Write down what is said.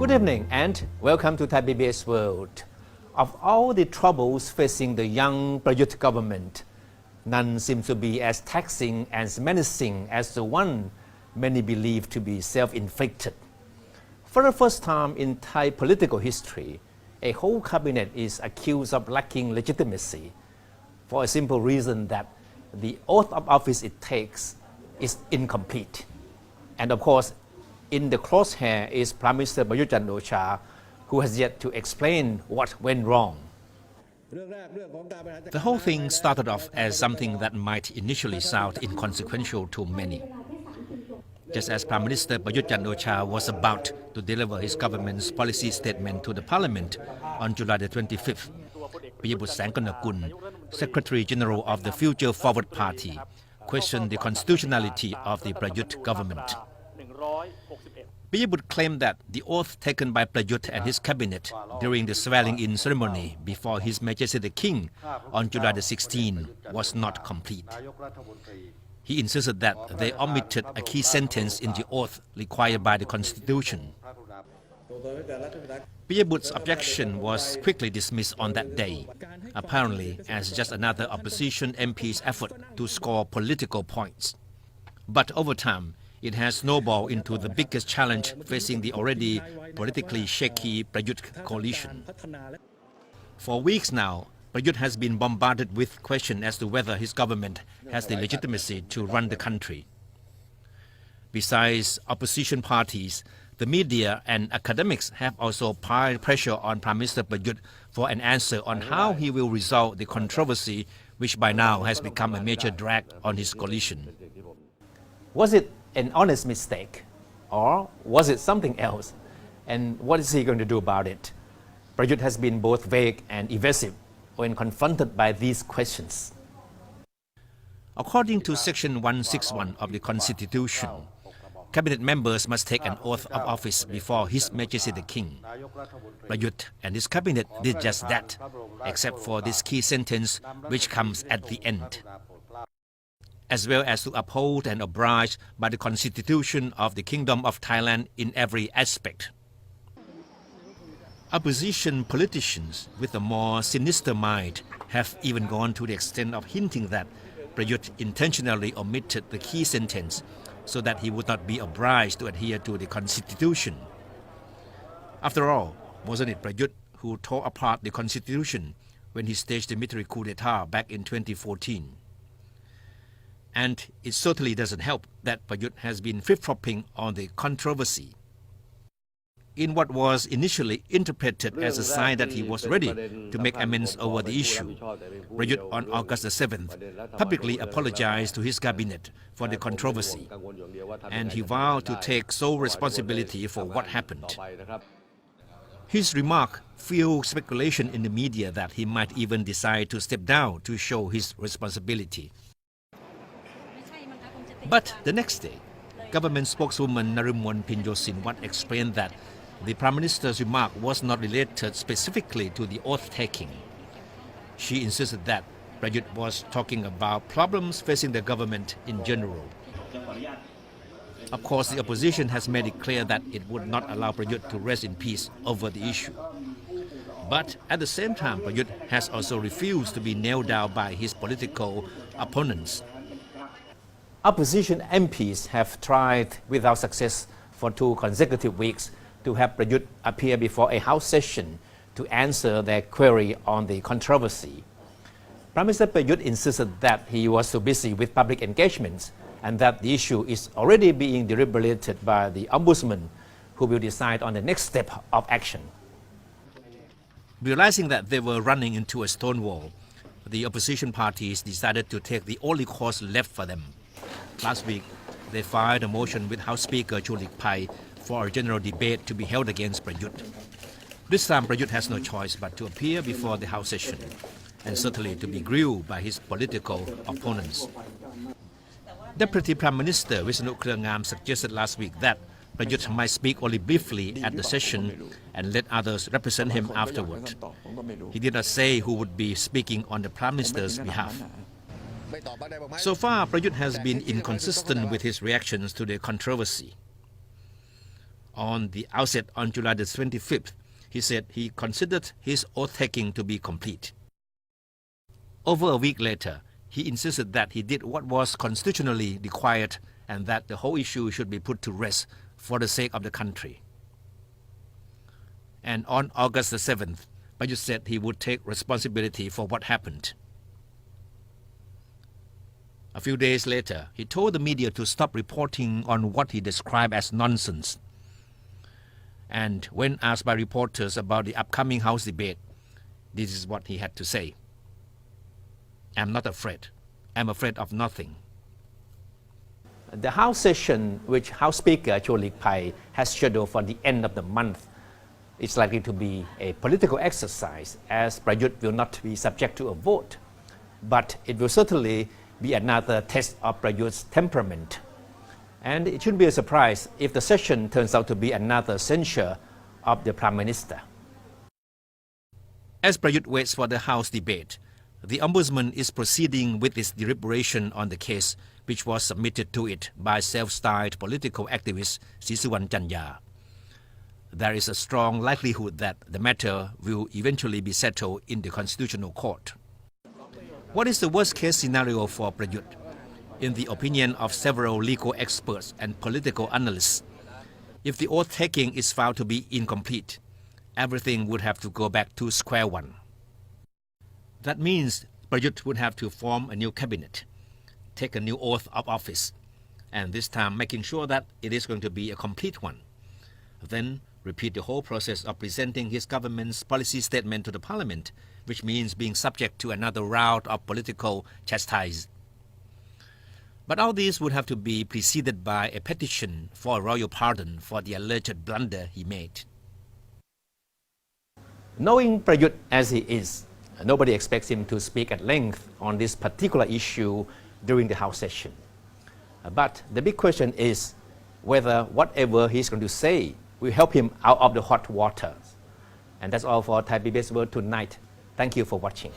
Good evening and welcome to Thai PBS World. Of all the troubles facing the young Prayut government, none seem to be as taxing and menacing as the one many believe to be self-inflicted. For the first time in Thai political history, a whole cabinet is accused of lacking legitimacy for a simple reason that the oath of office it takes is incomplete. And of course, in the crosshair is Prime Minister Prayut, who has yet to explain what went wrong. The whole thing started off as something that might initially sound inconsequential to many. Just as Prime Minister Prayut was about to deliver his government's policy statement to the Parliament on July the 25th, Prayut Sangkonakul, Secretary General of the Future Forward Party, questioned the constitutionality of the Prayut government. Prayut claimed that the oath taken by Prayut and his cabinet during the swearing-in ceremony before His Majesty the King on July the 16th was not complete. He insisted that they omitted a key sentence in the oath required by the Constitution. Prayut's objection was quickly dismissed on that day, apparently as just another opposition MP's effort to score political points. But over time, it has snowballed into the biggest challenge facing the already politically shaky Prayut coalition. For weeks now, Prayut has been bombarded with questions as to whether his government has the legitimacy to run the country. Besides opposition parties, the media and academics have also piled pressure on Prime Minister Prayut for an answer on how he will resolve the controversy which by now has become a major drag on his coalition. Was it an honest mistake, or was it something else? And what is he going to do about it? Prayut has been both vague and evasive when confronted by these questions. According to Section 161 of the Constitution, cabinet members must take an oath of office before His Majesty the King. Prayut and his cabinet did just that, except for this key sentence which comes at the end, as well as to uphold and oblige by the Constitution of the Kingdom of Thailand in every aspect. Opposition politicians with a more sinister mind have even gone to the extent of hinting that Prayut intentionally omitted the key sentence so that he would not be obliged to adhere to the Constitution. After all, wasn't it Prayut who tore apart the Constitution when he staged the military coup d'etat back in 2014? And it certainly doesn't help that Prayut has been flip-flopping on the controversy. In what was initially interpreted as a sign that he was ready to make amends over the issue, Prayut on August the 7th publicly apologized to his cabinet for the controversy, and he vowed to take sole responsibility for what happened. His remark fueled speculation in the media that he might even decide to step down to show his responsibility. But the next day, government spokeswoman Narumon Pinjosinwat explained that the Prime Minister's remark was not related specifically to the oath-taking. She insisted that Prayut was talking about problems facing the government in general. Of course, the opposition has made it clear that it would not allow Prayut to rest in peace over the issue. But at the same time, Prayut has also refused to be nailed down by his political opponents. Opposition MPs have tried without success for 2 consecutive weeks to have Prayut appear before a House session to answer their query on the controversy. Prime Minister Prayut insisted that he was too busy with public engagements and that the issue is already being deliberated by the Ombudsman, who will decide on the next step of action. Realizing that they were running into a stone wall, the opposition parties decided to take the only course left for them. Last week, they filed a motion with House Speaker Chulik Pai for a general debate to be held against Prayut. This time, Prayut has no choice but to appear before the House session, and certainly to be grilled by his political opponents. Deputy Prime Minister Wisnu Krungam suggested last week that Prayut might speak only briefly at the session and let others represent him afterward. He did not say who would be speaking on the Prime Minister's behalf. So far, Prayut has been inconsistent with his reactions to the controversy. On the outset on July the 25th, he said he considered his oath-taking to be complete. Over a week later, he insisted that he did what was constitutionally required and that the whole issue should be put to rest for the sake of the country. And on August the 7th, Prayut said he would take responsibility for what happened. A few days later, he told the media to stop reporting on what he described as nonsense. And when asked by reporters about the upcoming House debate, this is what he had to say. I'm not afraid. I'm afraid of nothing. The House session, which House Speaker Chua Lik Pai has scheduled for the end of the month, is likely to be a political exercise, as Prayut will not be subject to a vote. But it will certainly be another test of Prayut's temperament. And it shouldn't be a surprise if the session turns out to be another censure of the Prime Minister. As Prayut waits for the House debate, the Ombudsman is proceeding with its deliberation on the case, which was submitted to it by self-styled political activist Sisuwan Chanya. There is a strong likelihood that the matter will eventually be settled in the Constitutional Court. What is the worst-case scenario for Prayut? In the opinion of several legal experts and political analysts, if the oath-taking is found to be incomplete, everything would have to go back to square one. That means Prayut would have to form a new cabinet, take a new oath of office, and this time making sure that it is going to be a complete one. Then repeat the whole process of presenting his government's policy statement to the parliament, which means being subject to another round of political chastisement. But all these would have to be preceded by a petition for a royal pardon for the alleged blunder he made. Knowing Prayut as he is, nobody expects him to speak at length on this particular issue during the House session. But the big question is whether whatever he's going to say will help him out of the hot water. And that's all for Thai PBS World tonight. Thank you for watching.